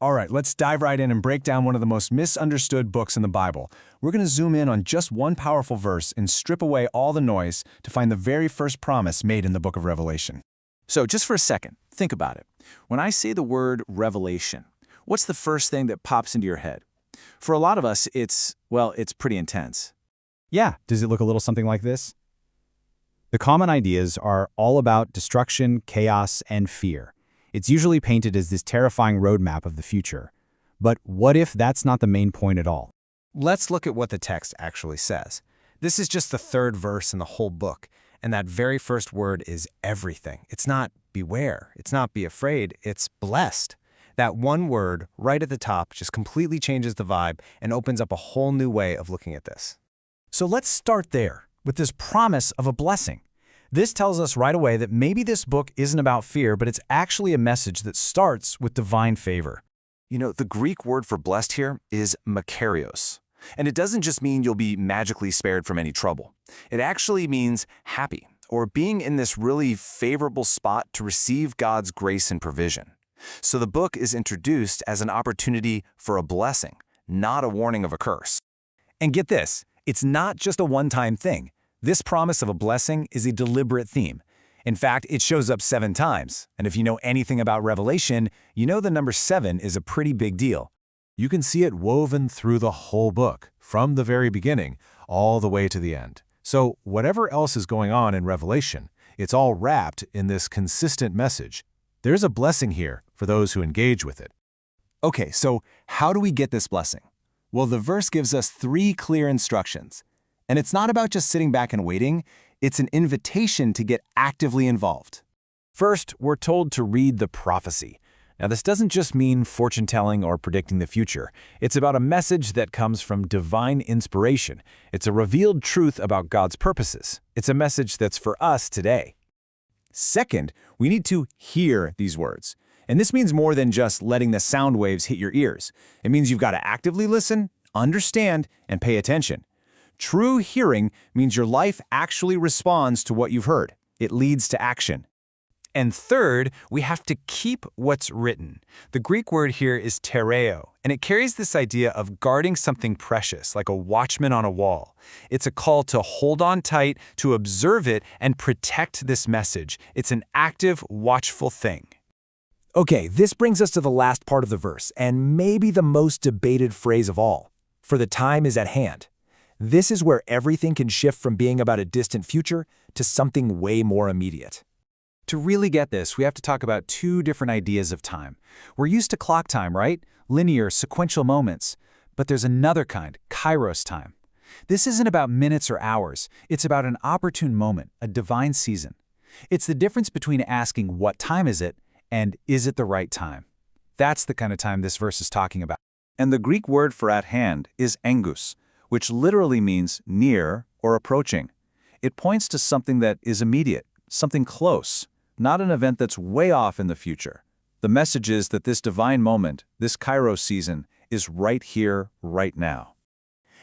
All right, let's dive right in and break down one of the most misunderstood books in the Bible. We're going to zoom in on just one powerful verse and strip away all the noise to find the very first promise made in the book of Revelation. So just for a second, think about it. When I say the word revelation, what's the first thing that pops into your head? For a lot of us, it's pretty intense. Yeah, does it look a little something like this? The common ideas are all about destruction, chaos, and fear. It's usually painted as this terrifying roadmap of the future. But what if that's not the main point at all? Let's look at what the text actually says. This is just the third verse in the whole book, and that very first word is everything. It's not beware, it's not be afraid, it's blessed. That one word right at the top just completely changes the vibe and opens up a whole new way of looking at this. So let's start there, with this promise of a blessing. This tells us right away that maybe this book isn't about fear, but it's actually a message that starts with divine favor. You know, the Greek word for blessed here is makarios. And it doesn't just mean you'll be magically spared from any trouble. It actually means happy, or being in this really favorable spot to receive God's grace and provision. So the book is introduced as an opportunity for a blessing, not a warning of a curse. And get this, it's not just a one-time thing. This promise of a blessing is a deliberate theme. In fact, it shows up 7 times. And if you know anything about Revelation, you know the number 7 is a pretty big deal. You can see it woven through the whole book, from the very beginning all the way to the end. So whatever else is going on in Revelation, it's all wrapped in this consistent message. There's a blessing here for those who engage with it. Okay, so how do we get this blessing? Well, the verse gives us 3 clear instructions. And it's not about just sitting back and waiting, it's an invitation to get actively involved. First, we're told to read the prophecy. Now, this doesn't just mean fortune-telling or predicting the future. It's about a message that comes from divine inspiration. It's a revealed truth about God's purposes. It's a message that's for us today. Second, we need to hear these words. And this means more than just letting the sound waves hit your ears. It means you've got to actively listen, understand, and pay attention. True hearing means your life actually responds to what you've heard. It leads to action. And third, we have to keep what's written. The Greek word here is tereo, and it carries this idea of guarding something precious, like a watchman on a wall. It's a call to hold on tight, to observe it, and protect this message. It's an active, watchful thing. Okay, this brings us to the last part of the verse, and maybe the most debated phrase of all. For the time is at hand. This is where everything can shift from being about a distant future to something way more immediate. To really get this, we have to talk about 2 different ideas of time. We're used to clock time, right? Linear, sequential moments. But there's another kind, kairos time. This isn't about minutes or hours. It's about an opportune moment, a divine season. It's the difference between asking what time is it and is it the right time? That's the kind of time this verse is talking about. And the Greek word for at hand is engus, which literally means near or approaching. It points to something that is immediate, something close, not an event that's way off in the future. The message is that this divine moment, this kairos season, is right here, right now.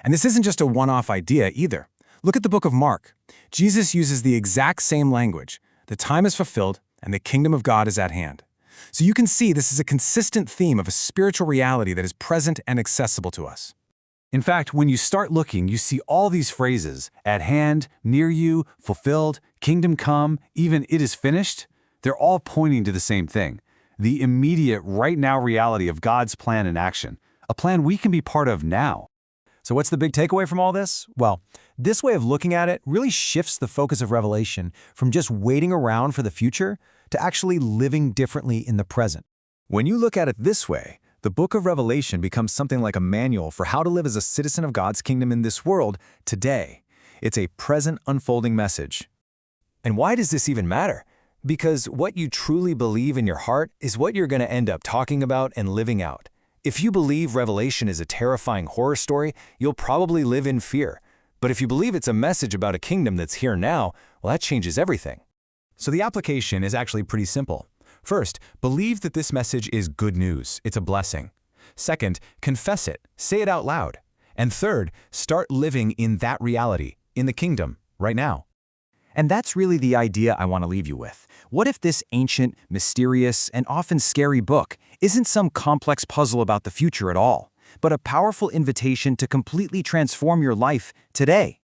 And this isn't just a one-off idea either. Look at the book of Mark. Jesus uses the exact same language. The time is fulfilled, and the kingdom of God is at hand. So you can see this is a consistent theme of a spiritual reality that is present and accessible to us. In fact, when you start looking, you see all these phrases, at hand, near you, fulfilled, kingdom come, even it is finished. They're all pointing to the same thing, the immediate, right now reality of God's plan in action, a plan we can be part of now. So what's the big takeaway from all this? Well, this way of looking at it really shifts the focus of Revelation from just waiting around for the future to actually living differently in the present. When you look at it this way, the book of Revelation becomes something like a manual for how to live as a citizen of God's kingdom in this world today. It's a present unfolding message. And why does this even matter? Because what you truly believe in your heart is what you're going to end up talking about and living out. If you believe Revelation is a terrifying horror story, you'll probably live in fear. But if you believe it's a message about a kingdom that's here now, well, that changes everything. So the application is actually pretty simple. First, believe that this message is good news. It's a blessing. Second, confess it. Say it out loud. And third, start living in that reality, in the kingdom, right now. And that's really the idea I want to leave you with. What if this ancient, mysterious, and often scary book isn't some complex puzzle about the future at all, but a powerful invitation to completely transform your life today?